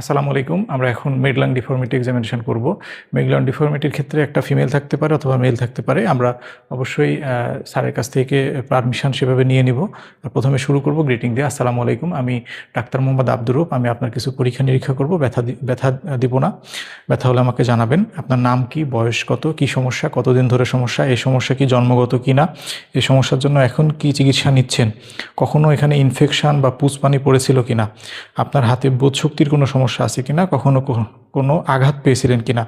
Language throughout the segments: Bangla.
আসসালামু আলাইকুম। আমরা এখন মিডলাং ডিফর্মিটি এক্সামিনেশন করব। মিডলাং ডিফর্মিটির ক্ষেত্রে একটা ফিমেল থাকতে পারে অথবা মেল থাকতে পারে। আমরা অবশ্যই স্যারের কাছ থেকে পারমিশন সেভাবে নিয়ে নিব। প্রথমে শুরু করব গ্রিটিং দিয়ে। আসসালামু আলাইকুম। আমি ডাক্তার মোহাম্মদ আব্দুর রউফ। আমি আপনার কিছু পরীক্ষা নিরীক্ষা করব। ব্যথা দিব না। ব্যথা হলে আমাকে জানাবেন। আপনার নাম কি, বয়স কত, কি সমস্যা, কতদিন ধরে সমস্যা, এই সমস্যা কি জন্মগত কি না, এই সমস্যার জন্য এখন কি চিকিৎসা নিচ্ছেন, কখনো এখানে ইনফেকশন বা পুঁজপানি পড়েছিল কিনা, আপনার হাতে বোধশক্তির কোনো সমস্যা আছে কিনা, কখনো কোনো আঘাত পেয়েছিলেন কিনা।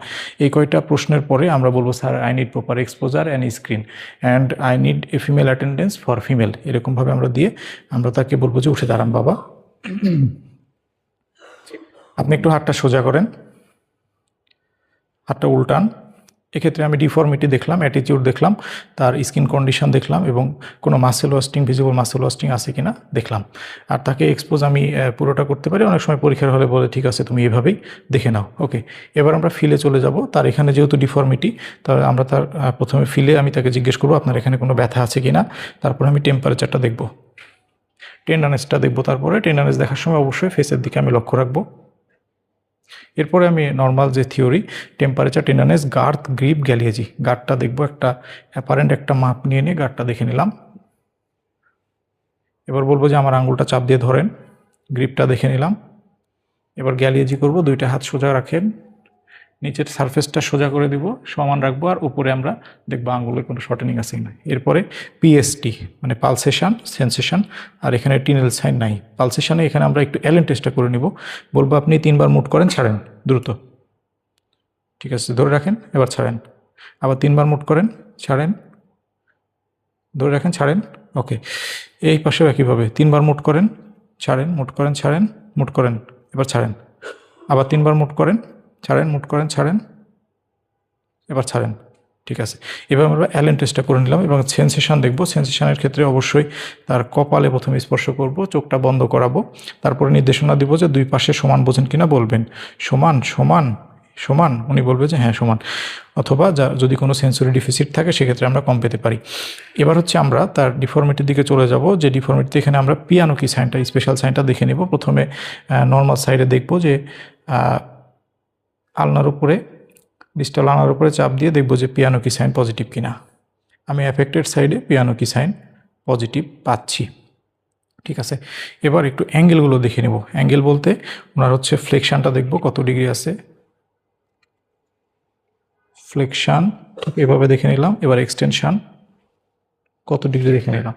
এই কয়টা প্রশ্নের পরে আমরা বলবো sir I need proper exposure and screen and I need a female attendance for female. এরকমভাবে আমরা দিয়ে আমরা তাকে বলবো যে উঠে দাঁড়ান বাবা। আপনি একটু হাতটা সোজা করেন, হাতটা উল্টান। এক্ষেত্রে আমি ডিফর্মিটি দেখলাম, অ্যাটিটিউড দেখলাম, তার স্কিন কন্ডিশন দেখলাম এবং কোনো muscle wasting, visible muscle wasting আছে কিনা দেখলাম। আর তাকে এক্সপোজ আমি পুরোটা করতে পারি। অনেক সময় পরীক্ষার হলে বলে ঠিক আছে তুমি এভাবেই দেখে নাও। ওকে, এবার আমরা ফিলে চলে যাব। তার এখানে যেহেতু ডিফর্মিটি, তাহলে আমরা তার প্রথমে ফিলে আমি তাকে জিজ্ঞেস করবো আপনার এখানে কোনো ব্যথা আছে কিনা। তারপরে আমি টেম্পারেচারটা দেখব, টেন্ডারনেসটা দেখব। তারপরে টেন্ডারনেস দেখার সময় অবশ্যই ফেসের দিকে আমি লক্ষ্য রাখবো। এরপরে আমি নর্মাল যে theory, temperature, tenderness, girth, grip, গ্যালিয়েজি, গার্ডটা দেখবো। একটা অ্যাপারেন্ট একটা মাপ নিয়ে গার্ডটা দেখে নিলাম। এবার বলবো যে আমার আঙুলটা চাপ দিয়ে ধরেন, গ্রিপটা দেখে নিলাম। এবার গ্যালিয়েজি করব, দুইটা হাত সোজা রাখেন, নিচের সারফেসটা সোজা করে দিব, সমান রাখবো, আর উপরে আমরা দেখবো আঙুলের কোনো শর্টেনিং আছে কিনা। এরপরে পিএসটি মানে পালসেশন, সেন্সেশন, আর এখানে টিনেল সাইন নাই। পালসেশনে এখানে আমরা একটু অ্যালেন টেস্টটা করে নিব। বলবো আপনি 3বার মুট করেন, ছাড়েন দ্রুত। ঠিক আছে, ধরে রাখেন, এবার ছাড়েন। আবার 3বার মুট করেন, ছাড়েন, ধরে রাখেন, ছাড়েন। ওকে, এই পাশেও একইভাবে 3বার মুট করেন, ছাড়েন, মুট করেন, ছাড়েন, মুট করেন, এবার ছাড়েন। আবার 3বার মুট করেন, ছাড়েন, মুট করেন, ছাড়েন, এবার ছাড়েন। ঠিক আছে, এবার আমরা অ্যালেন টেস্টটা করে নিলাম এবং সেন্সেশন দেখব। সেন্সেশনের ক্ষেত্রে অবশ্যই তার কপালে প্রথমে স্পর্শ করব, চোখটা বন্ধ করাবো, তারপরে নির্দেশনা দিব যে দুই পাশে সমান বোঝেন কিনা বলবেন। সমান, সমান, সমান, উনি বলবে যে হ্যাঁ সমান। অথবা যদি কোনো সেন্সরি ডিফিসিট থাকে সেক্ষেত্রে আমরা কম পেতে পারি। এবার হচ্ছে আমরা তার ডিফর্মিটির দিকে চলে যাব। যে ডিফর্মিটিতে এখানে আমরা পিয়ানো কি সাইনটা, স্পেশাল সাইনটা দেখে নেব। প্রথমে নর্মাল সাইডে দেখব যে আলনার উপরে, ডিস্টাল আলনার উপরে চাপ দিয়ে দেখব যে পিয়ানো কি সাইন পজিটিভ কিনা। আমি অ্যাফেক্টেড সাইডে পিয়ানো কি সাইন পজিটিভ পাচ্ছি। ঠিক আছে, এবার একটু অ্যাঙ্গেলগুলো দেখে নেব। অ্যাঙ্গেল বলতে ওনার হচ্ছে ফ্লেকশনটা দেখব কত ডিগ্রি আছে, ফ্লেকশন ঠিক এভাবে দেখে নিলাম। এবার এক্সটেনশন কত ডিগ্রি দেখে নিলাম।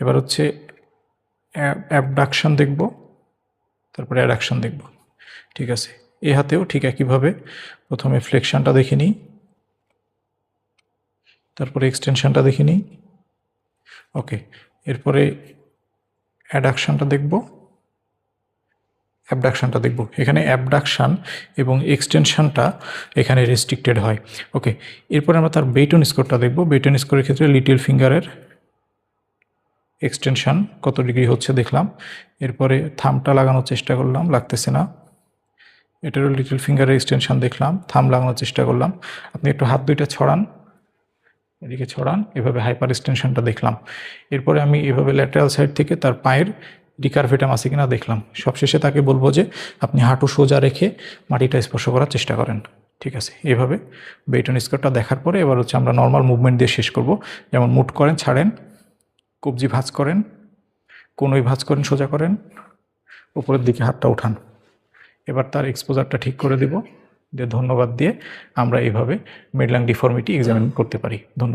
এবার হচ্ছে অ্যাবডাকশন দেখব, তারপরে অ্যাডাকশন দেখব। ঠিক আছে, এ হাতেও ঠিক একইভাবে প্রথমে ফ্লেকশনটা দেখে নিই, তারপরে এক্সটেনশনটা দেখে নিই। ওকে, এরপরে অ্যাডাকশনটা দেখব, অ্যাবডাকশনটা দেখব। এখানে অ্যাবডাকশন এবং এক্সটেনশনটা এখানে রেস্ট্রিক্টেড হয়। ওকে, এরপরে আমরা তার বেটন স্কোরটা দেখব। বেটন স্কোরের ক্ষেত্রে লিটল ফিঙ্গারের এক্সটেনশন কত ডিগ্রি হচ্ছে দেখলাম। এরপরে থামটা লাগানোর চেষ্টা করলাম, লাগতেছে না। এটারও লিটল ফিঙ্গারের এক্সটেনশন দেখলাম, থাম লাগানোর চেষ্টা করলাম। আপনি একটু হাত দুইটা ছড়ান, এদিকে ছড়ান, এভাবে হাইপার এক্সটেনশনটা দেখলাম। এরপরে আমি এভাবে ল্যাটারাল সাইড থেকে তার পায়ের রিকারভেটাম আছে কিনা দেখলাম। সবশেষে তাকে বলবো যে আপনি হাঁটু সোজা রেখে মাটিটা স্পর্শ করার চেষ্টা করেন। ঠিক আছে, এভাবে বেটন স্কোরটা দেখার পরে এবার হচ্ছে আমরা নর্মাল মুভমেন্ট দিয়ে শেষ করব। যেমন মুট করেন, ছাড়েন, কবজি ভাঁজ করেন, কোনোই ভাঁজ করেন, সোজা করেন, উপরের দিকে হাতটা উঠান। এবার তার এক্সপোজারটা ঠিক করে দেব, দিয়ে ধন্যবাদ দিয়ে আমরা এইভাবে মিডলাং ডিফর্মিটি এক্সামিন করতে পারি। ধন্যবাদ।